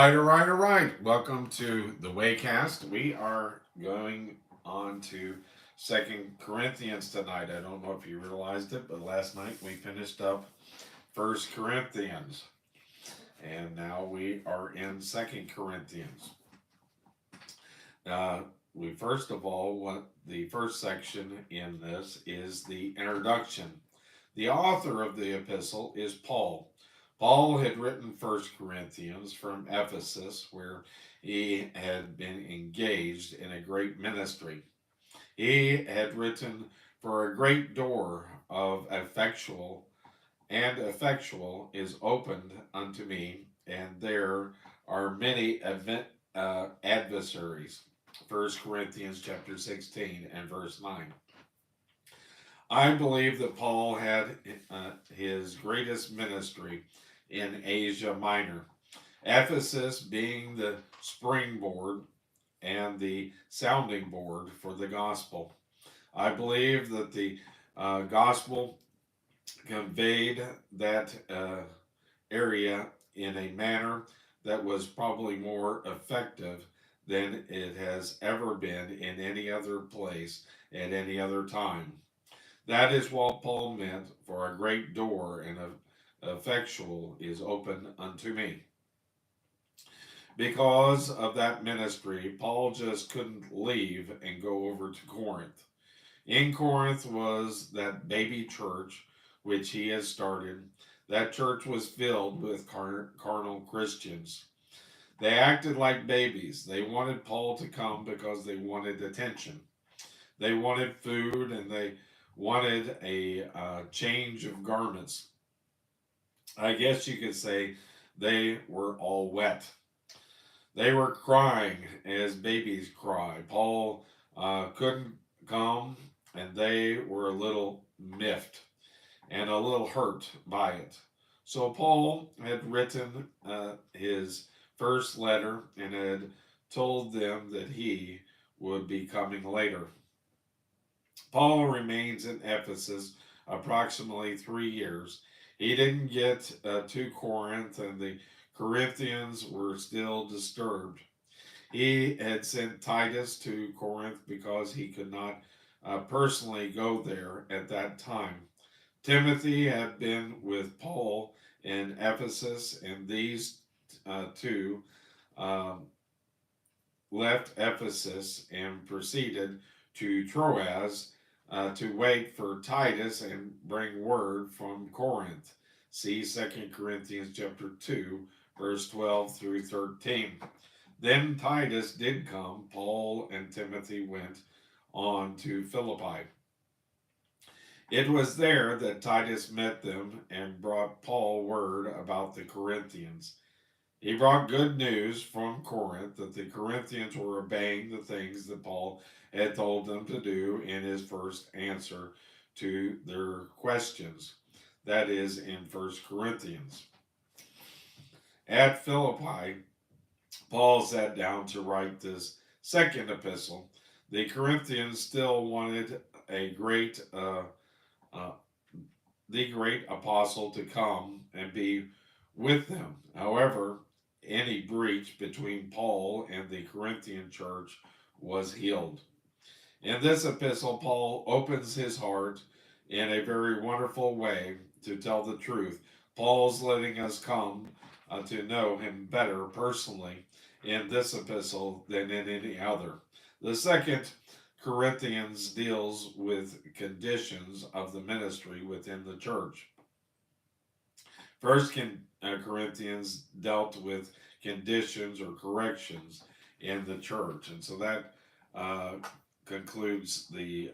All right. Welcome to the Waycast. We are going on to Second Corinthians tonight. I don't know if you realized it, but last night we finished up First Corinthians, and now we are in Second Corinthians. Uh, we first of all want the first section in this is the introduction. The author of the epistle is Paul. Paul had written First Corinthians from Ephesus, where he had been engaged in a great ministry. He had written for a great door of effectual is opened unto me, and there are many adversaries. First Corinthians chapter 16 and verse 9. I believe that Paul had his greatest ministry in Asia Minor, Ephesus being the springboard and the sounding board for the gospel. I believe that the gospel conveyed that area in a manner that was probably more effective than it has ever been in any other place at any other time. That is what Paul meant, for a great door and effectual is open unto me. Because of that ministry, Paul just couldn't leave and go over to Corinth. In Corinth was that baby church which he had started. That church was filled with carnal Christians. They acted like babies. They wanted Paul to come because they wanted attention. They wanted food and they wanted a change of garments. I guess you could say they were all wet. They were crying as babies cry. Paul couldn't come, and they were a little miffed and a little hurt by it. So Paul had written his first letter and had told them that he would be coming later. Paul remains in Ephesus approximately 3 years. He didn't get to Corinth, and the Corinthians were still disturbed. He had sent Titus to Corinth because he could not personally go there at that time. Timothy had been with Paul in Ephesus, and these two um, left Ephesus and proceeded to Troas to wait for Titus and bring word from Corinth. See 2 Corinthians chapter 2, verse 12 through 13. Then Titus did come. Paul and Timothy went on to Philippi. It was there that Titus met them and brought Paul word about the Corinthians. He brought good news from Corinth that the Corinthians were obeying the things that Paul had told them to do in his first answer to their questions. That is in First Corinthians. At Philippi, Paul sat down to write this second epistle. The Corinthians still wanted uh, the great apostle to come and be with them. However, any breach between Paul and the Corinthian church was healed. In this epistle, Paul opens his heart in a very wonderful way to tell the truth. Paul's letting us come to know him better personally in this epistle than in any other. The second Corinthians deals with conditions of the ministry within the church. First Corinthians dealt with conditions or corrections in the church, and so that concludes the